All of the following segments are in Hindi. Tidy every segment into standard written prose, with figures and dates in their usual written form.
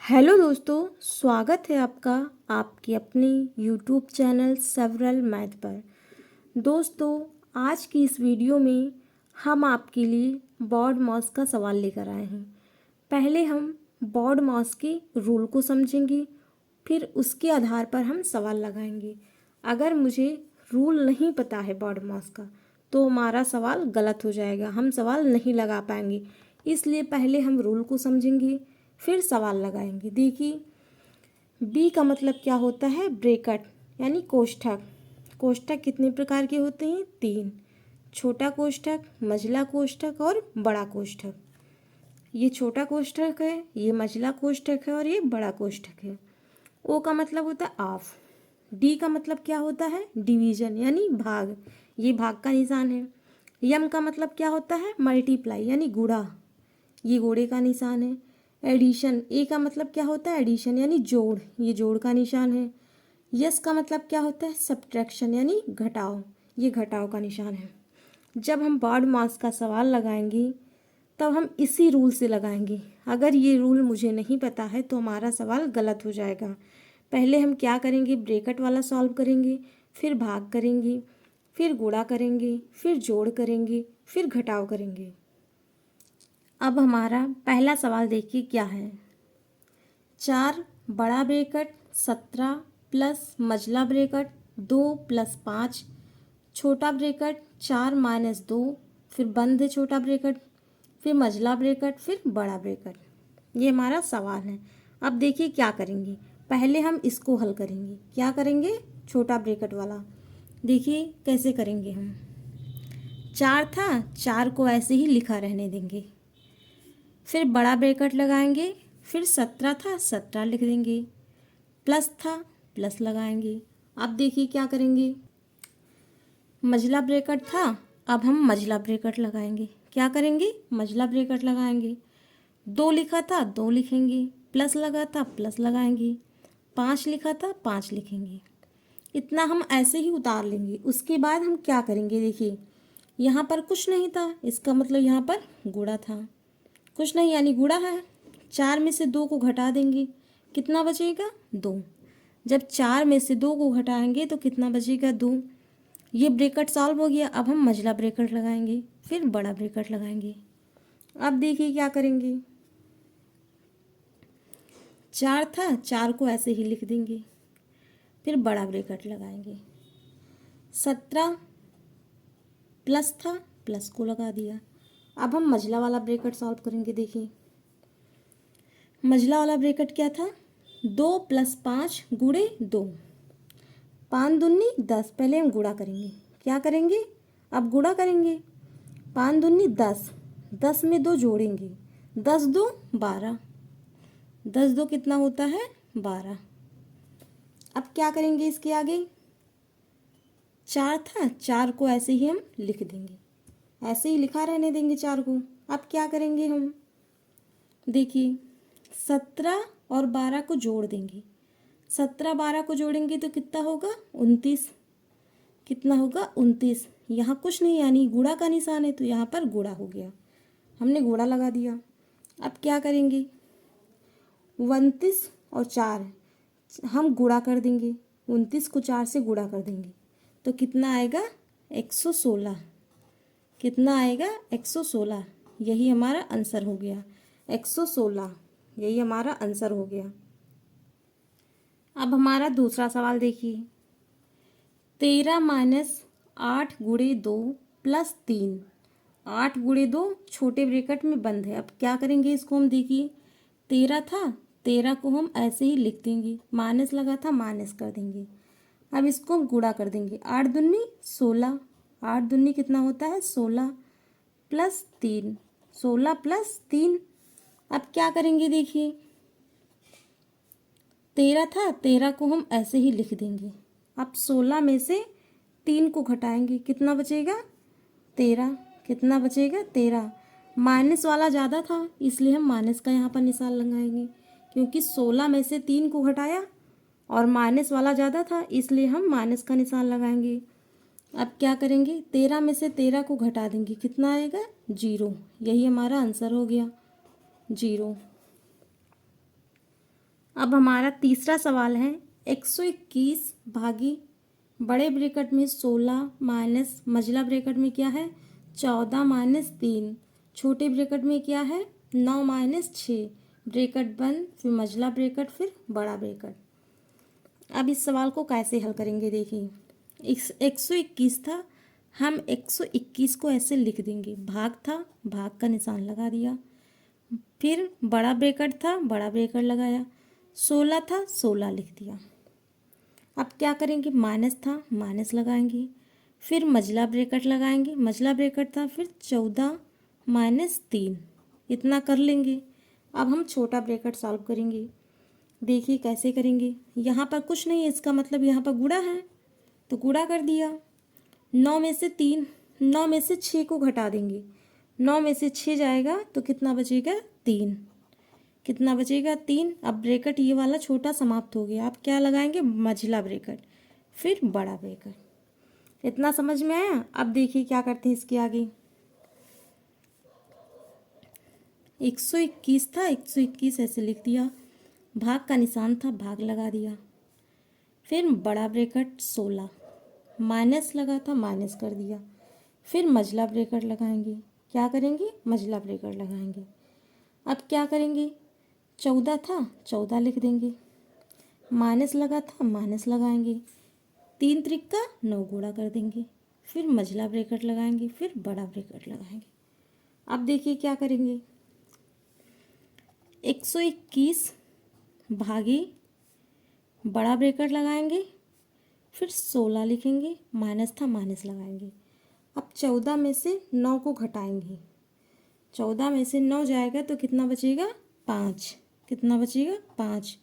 हेलो दोस्तों, स्वागत है आपका आपके अपने यूट्यूब चैनल सेवरल मैथ पर। दोस्तों, आज की इस वीडियो में हम आपके लिए बॉड मास का सवाल लेकर आए हैं। पहले हम बॉड मास के रूल को समझेंगे, फिर उसके आधार पर हम सवाल लगाएंगे। अगर मुझे रूल नहीं पता है बॉड मास का तो हमारा सवाल गलत हो जाएगा, हम सवाल नहीं लगा पाएंगे। इसलिए पहले हम रूल को समझेंगे, फिर सवाल लगाएंगे। देखिए, बी का मतलब क्या होता है? ब्रैकेट यानी कोष्ठक। कोष्ठक कितने प्रकार के होते हैं? 3। छोटा कोष्ठक, मझला कोष्ठक और बड़ा कोष्ठक। ये छोटा कोष्ठक है, ये मझला कोष्ठक है और ये बड़ा कोष्ठक है। ओ का मतलब होता है ऑफ। डी का मतलब क्या होता है? डिवीजन यानी भाग, ये भाग का निशान है। यम का मतलब क्या होता है? मल्टीप्लाई यानी गुणा, ये घोड़े का निशान है। एडिशन, ए का मतलब क्या होता है? एडिशन यानी जोड़, ये जोड़ का निशान है। यस का मतलब क्या होता है? सब्ट्रैक्शन यानी घटाव, ये घटाव का निशान है। जब हम बॉड मास का सवाल लगाएंगे तब हम इसी रूल से लगाएंगे। अगर ये रूल मुझे नहीं पता है तो हमारा सवाल गलत हो जाएगा। पहले हम क्या करेंगे? ब्रैकेट वाला सॉल्व करेंगे, फिर भाग करेंगे, फिर गुणा करेंगे, फिर जोड़ करेंगे, फिर घटाव करेंगे। अब हमारा पहला सवाल देखिए क्या है। 4 बड़ा ब्रैकेट 17 प्लस मझला ब्रैकेट 2 प्लस 5 छोटा ब्रैकेट 4 माइनस 2, फिर बंद है छोटा ब्रैकेट, फिर मझला ब्रैकेट, फिर बड़ा ब्रैकेट। ये हमारा सवाल है। अब देखिए क्या करेंगे। पहले हम इसको हल करेंगे। क्या करेंगे? छोटा ब्रैकेट वाला। देखिए कैसे करेंगे हम। 4 था, 4 को ऐसे ही लिखा रहने देंगे। फिर बड़ा ब्रैकेट लगाएंगे, फिर 17 था, 17 लिख देंगे। प्लस था, प्लस लगाएंगे। अब देखिए क्या करेंगे। मझला ब्रैकेट था, अब हम मझला ब्रैकेट लगाएंगे। क्या करेंगे? मझला ब्रैकेट लगाएंगे। 2 लिखा था, 2 लिखेंगे। प्लस लगा था, प्लस लगाएंगे। 5 लिखा था, 5 लिखेंगे। इतना हम ऐसे ही उतार लेंगे। उसके बाद हम क्या करेंगे? देखिए, यहाँ पर कुछ नहीं था, इसका मतलब यहाँ पर गुणा था। कुछ नहीं यानी गुणा है। 4 में से 2 को घटा देंगे, कितना बचेगा? 2। जब 4 में से 2 को घटाएंगे तो कितना बचेगा? 2। ये ब्रैकेट सॉल्व हो गया। अब हम मझला ब्रैकेट लगाएंगे, फिर बड़ा ब्रैकेट लगाएंगे। अब देखिए क्या करेंगे। 4 था, 4 को ऐसे ही लिख देंगे, फिर बड़ा ब्रैकेट लगाएंगे। 17 प्लस था, प्लस को लगा दिया। अब हम मझला वाला ब्रैकेट सॉल्व करेंगे। देखिए, मझला वाला ब्रैकेट क्या था? 2 प्लस 5 गुणे 2, 5 दूनी 10। पहले हम गुणा करेंगे। क्या करेंगे? अब गुणा करेंगे। 5 दूनी 10, 10 में 2 जोड़ेंगे, 10 दो 12, 10 दो कितना होता है? 12। अब क्या करेंगे? इसके आगे 4 था, 4 को ऐसे ही हम लिख देंगे, ऐसे ही लिखा रहने देंगे 4 को। अब क्या करेंगे हम? देखिए, 17 और 12 को जोड़ देंगे। 17 12 को जोड़ेंगे तो कितना होगा? 29। कितना होगा? 29। यहाँ कुछ नहीं यानी गुणा का निशान है तो यहाँ पर गुणा हो गया, हमने गुणा लगा दिया। अब क्या करेंगे? 29 और 4 हम गुणा कर देंगे। 29 को 4 से गुणा कर देंगे तो कितना आएगा? 116। कितना आएगा? 116। यही हमारा आंसर हो गया, 116। यही हमारा आंसर हो गया। अब हमारा दूसरा सवाल देखिए। 13 माइनस 8 गुणे 2 प्लस 3। 8 गुणे 2 छोटे ब्रैकेट में बंद है। अब क्या करेंगे इसको हम? देखिए, 13 था, 13 को हम ऐसे ही लिख देंगे, माइनस लगा था माइनस कर देंगे। अब इसको हम गुणा कर देंगे। 8 दूनी 16, 8 दूनी कितना होता है? 16 प्लस 3, 16 प्लस 3। अब क्या करेंगे? देखिए, 13 था, 13 को हम ऐसे ही लिख देंगे। अब 16 में से 3 को घटाएंगे, कितना बचेगा? 13। कितना बचेगा? 13। माइनस वाला ज़्यादा था इसलिए हम माइनस का यहाँ पर निशान लगाएंगे, क्योंकि 16 में से 3 को घटाया और माइनस वाला ज़्यादा था इसलिए हम माइनस का निशान लगाएंगे। अब क्या करेंगे? 13 में से 13 को घटा देंगे, कितना आएगा? 0। यही हमारा आंसर हो गया, 0। अब हमारा तीसरा सवाल है 121 भागी बड़े ब्रैकेट में 16 माइनस मझला ब्रैकेट में क्या है 14 माइनस 3, छोटे ब्रैकेट में क्या है 9 माइनस 6, ब्रैकेट बंद, फिर मझला ब्रैकेट, फिर बड़ा ब्रैकेट। अब इस सवाल को कैसे हल करेंगे देखिए, 121 था, हम 121 को ऐसे लिख देंगे, भाग था, भाग का निशान लगा दिया, फिर बड़ा ब्रैकेट था, बड़ा ब्रैकेट लगाया, 16 था, 16 लिख दिया। अब क्या करेंगे, माइनस था, माइनस लगाएंगे, फिर मझला ब्रैकेट लगाएंगे, मझला ब्रैकेट था, फिर 14 माइनस 3, इतना कर लेंगे। अब हम छोटा ब्रैकेट सॉल्व करेंगे। देखिए कैसे करेंगे, यहाँ पर कुछ नहीं है, इसका मतलब यहाँ पर गुणा है तो गुणा कर दिया। 9 में से 3, 9 में से 6 को घटा देंगे, 9 में से 6 जाएगा तो कितना बचेगा 3, कितना बचेगा 3। अब ब्रैकेट ये वाला छोटा समाप्त हो गया, अब क्या लगाएंगे मझला ब्रैकेट, फिर बड़ा ब्रैकेट। इतना समझ में आया। अब देखिए क्या करते हैं इसके आगे, 121 था, 121 ऐसे लिख दिया, भाग का निशान था, भाग लगा दिया, फिर बड़ा ब्रैकेट 16, माइनस लगा था, माइनस कर दिया, फिर मझला ब्रैकेट लगाएंगे, क्या करेंगे मझला ब्रैकेट लगाएंगे। अब क्या करेंगे, 14 था, 14 लिख देंगे, माइनस लगा था, माइनस लगाएंगे, 3 त्रिका 9 गुणा कर देंगे, फिर मझला ब्रैकेट लगाएंगे, फिर बड़ा ब्रैकेट लगाएंगे। अब देखिए क्या करेंगे, 121 भागी बड़ा ब्रैकेट लगाएंगे, फिर 16 लिखेंगे, माइनस था, माइनस लगाएंगे। अब 14 में से 9 को घटाएंगे, 14 में से 9 जाएगा तो कितना बचेगा 5, कितना बचेगा 5,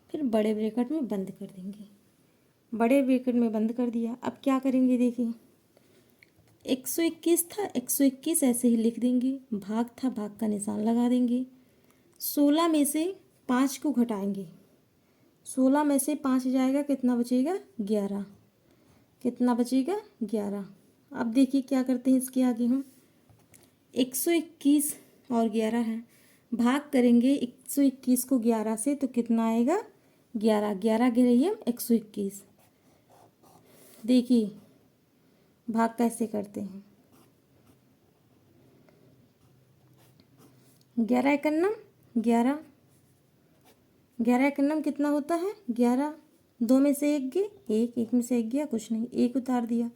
फिर बड़े ब्रैकेट में बंद कर देंगे, बड़े ब्रैकेट में बंद कर दिया। अब क्या करेंगे देखिए, 121 था, 121 ऐसे ही लिख देंगे, भाग था, भाग का निशान लगा देंगे, 16 में से 5 को घटाएंगे, 16 में से 5 जाएगा कितना बचेगा 11, कितना बचेगा 11। अब देखिए क्या करते हैं इसके आगे, हम 121 और 11 है, भाग करेंगे 121 को 11 से तो कितना आएगा 11, 11 गिराइए हम 121। देखिए भाग कैसे करते हैं, 11 एकन्नम 11, 11 एकन्नम कितना होता है 11, 2 में से 1 गए, 1 में से 1 गया कुछ नहीं, 1 उतार दिया,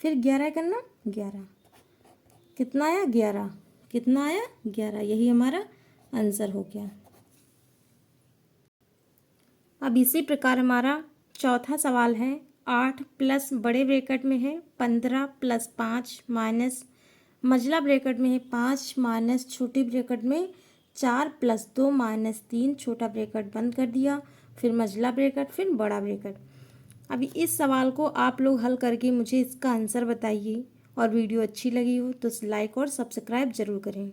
फिर 11 एकन्नम 11, कितना आया 11, कितना आया 11, यही हमारा आंसर हो गया। अब इसी प्रकार हमारा चौथा सवाल है, 8 प्लस बड़े ब्रैकेट में है 15 प्लस 5 माइनस मझला ब्रैकेट में है 5 माइनस छोटे ब्रैकेट में 4 प्लस 2 माइनस 3, छोटा ब्रैकेट बंद कर दिया, फिर मझला ब्रैकेट, फिर बड़ा ब्रैकेट। अभी इस सवाल को आप लोग हल करके मुझे इसका आंसर बताइए, और वीडियो अच्छी लगी हो तो लाइक और सब्सक्राइब ज़रूर करें।